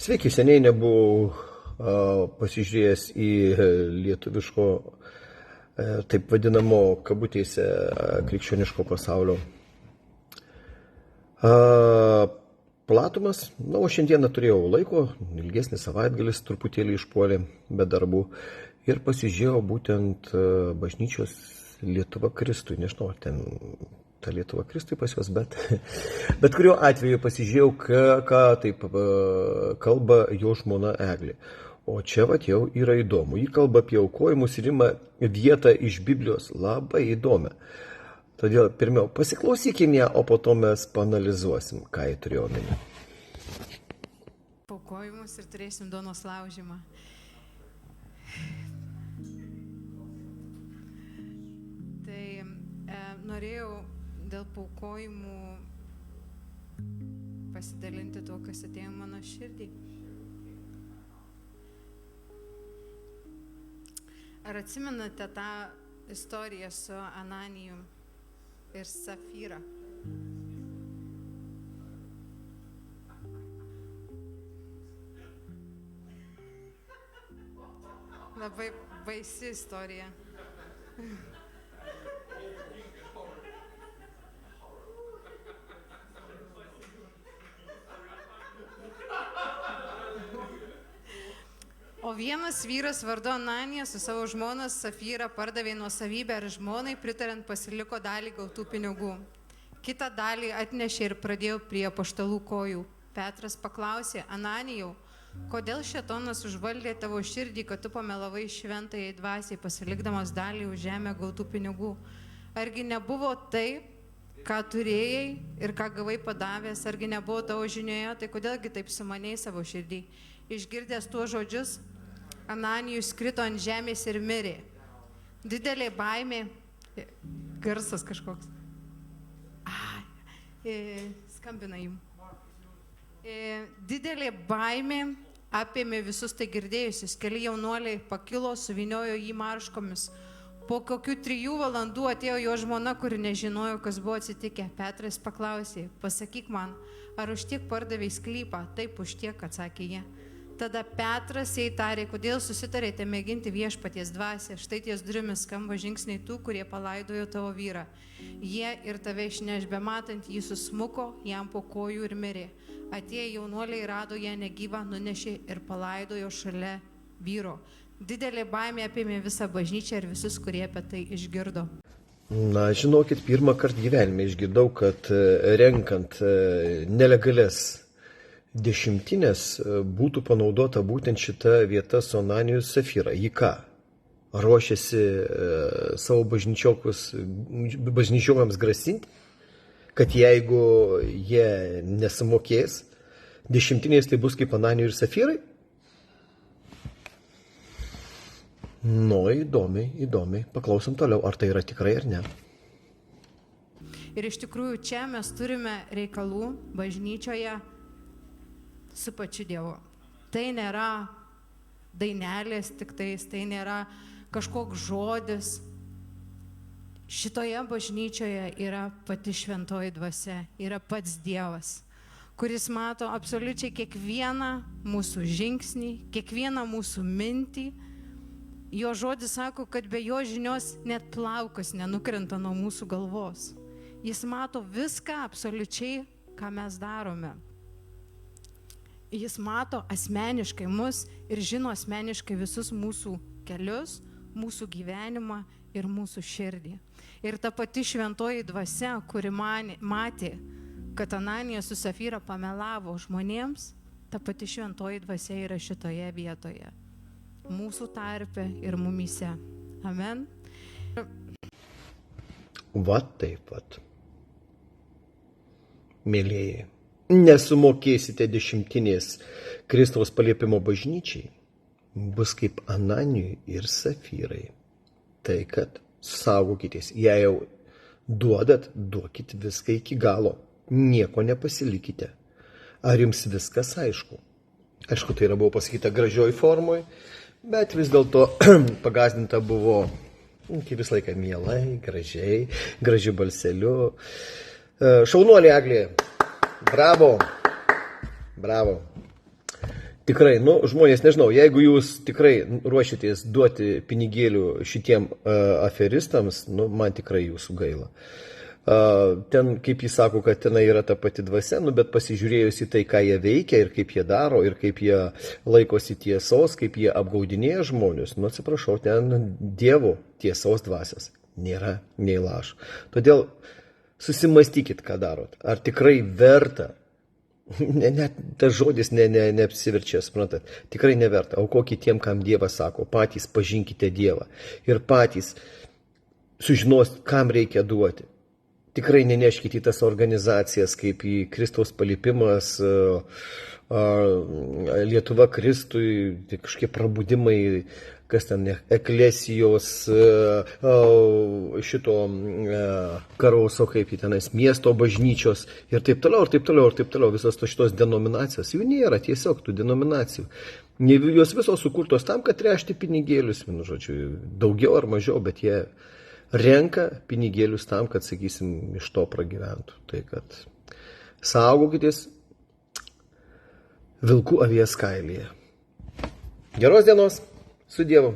Sveiki, seniai nebuvau pasižiūrėjęs į lietuviško, taip vadinamo kabutėse, krikščioniško pasaulio platumas. O šiandieną turėjau laiko, ilgesnis savaitgalis truputėlį išpuolė be darbų ir pasižiūrėjau būtent bažnyčios Lietuva Kristui. Nežinau, ten ta Lietuva Kristui pas juos, bet kuriuo atveju pasižiūrėjau, ką taip kalba jo žmona Eglė. O čia jau yra įdomu. Ji kalba apie aukojimus ir ima vietą iš Biblijos. Labai įdomi. Todėl pirmiau pasiklausykime ją, o po to mes paanalizuosim, ką jį turėjo omeny. Aukojimus ir turėsim duonos laužymą. Tai norėjau dėl paukojimų pasidalinti tuo, kas atėjo mano širdį. Ar atsimenate tą istoriją su Ananiju ir Safyra? Labai baisi istorija. O vienas vyras vardu Ananijas su savo žmonos Safyra pardavė nuosavybę ir žmonai pritarant pasiliko dalį gautų pinigų. Kitą dalį atnešė ir pradėjo prie apaštalų kojų. Petras paklausė: Ananijau, kodėl šėtonas užvaldė tavo širdį, kad tu pamelavai šventajai dvasiai, pasilikdamas dalį už žemę gautų pinigų? Argi nebuvo tai, ką turėjai ir ką gavai padavęs, argi nebuvo tavo žinioje, tai kodėlgi taip sumanėjai savo širdį? Išgirdęs tuos žodžius, Ananijus krito ant žemės ir mirė. Didelė baimė, garsas kažkoks, skambina jums. Didelė baimė apėmė visus tai girdėjusius. Keli jaunuoliai pakilo, suvyniojo jį marškomis. Po kokių 3 valandų atėjo jo žmona, kuri nežinojo, kas buvo atsitikę. Petras paklausė: pasakyk man, ar už tiek pardavei sklypą? Taip, už tiek, atsakė jie. Tada Petras jai tarė: kodėl susitarėte mėginti viešpaties dvasią? Štai ties durimis skamba žingsniai tų, kurie palaidojo tavo vyrą. Jie ir tave išneš, bematant jį susmuko jam po kojų ir mirė. Atėję jaunuoliai rado ją negyvą, nunešė ir palaidojo šalia vyro. Didelė baimė apėmė visą bažnyčią ir visus, kurie apie tai išgirdo. Na, žinokit, pirmą kartą gyvenime išgirdau, kad renkant nelegalias dešimtinės būtų panaudota būtent šita vieta su Ananiju ir Safyra. Ji ką? Ruošiasi savo bažnyčiokams grasinti, kad jeigu jie nesumokės dešimtinės, tai bus kaip Ananijui ir Safyrai? Nu, įdomiai. Paklausom toliau, ar tai yra tikrai ar ne. Ir iš tikrųjų čia mes turime reikalų bažnyčioje su pačiu Dievu. Tai nėra dainelės tiktais, tai nėra kažkoks žodis. Šitoje bažnyčioje yra pati šventoji dvasia, yra pats Dievas, kuris mato absoliučiai kiekvieną mūsų žingsnį, kiekvieną mūsų mintį. Jo žodis sako, kad be jo žinios net plaukas nenukrenta nuo mūsų galvos. Jis mato viską absoliučiai, ką mes darome. Jis mato asmeniškai mus ir žino asmeniškai visus mūsų kelius, mūsų gyvenimą ir mūsų širdį. Ir ta pati šventoji dvasia, kuri matė, kad Ananijas su Safyra pamelavo žmonėms, ta pati šventoji dvasia yra šitoje vietoje. Mūsų tarpe ir mumyse. Amen. Va taip pat. Mėlėjai, nesumokėsite dešimtinės Kristaus paliepimo bažnyčiai, bus kaip Ananijui ir Safyrai. Tai kad saugokitės, jei jau duodat, duokit viską iki galo, nieko nepasilikite. Ar jums viskas aišku? Aišku, tai buvo pasakyta gražioj formoj, bet vis dėlto pagazdinta buvo, kaip visą laiką, mielai, gražiai, gražiu balseliu. Šaunuolė Eglė, bravo. Tikrai, žmonės, nežinau, jeigu jūs tikrai ruošitės duoti pinigėlių šitiem aferistams, man tikrai jūsų gaila. Ten, kaip jis sako, kad ten yra ta pati dvasia, bet pasižiūrėjus į tai, ką jie veikia ir kaip jie daro, ir kaip jie laikosi tiesos, kaip jie apgaudinėja žmonės, atsiprašau, ten Dievo tiesos dvasios nėra nei lašo. Todėl susimastykit, ką darot. Ar tikrai verta? Net tas žodis neapsiverčia, suprantat. Tikrai neverta. Aukokit tiem, kam Dievas sako. Patys pažinkite Dievą. Ir patys sužinos, kam reikia duoti. Tikrai neneškite į tas organizacijas, kaip į Kristaus palipimas, Lietuva Kristui, tai kažkokie prabudimai, kas ten, eklesijos, šito karauso, kaip į tenais, miesto bažnyčios ir taip toliau, ir taip toliau, ir taip toliau. Visos šitos denominacijos, jų nėra tiesiog tų denominacijų. Jos visos sukurtos tam, kad trešti pinigėlius, žodžiu, daugiau ar mažiau, bet jie renka pinigėlius tam, kad, sakysim, iš to pragyventų. Tai kad saugokitės vilkų avies kailyje. Geros dienos, su Dievu.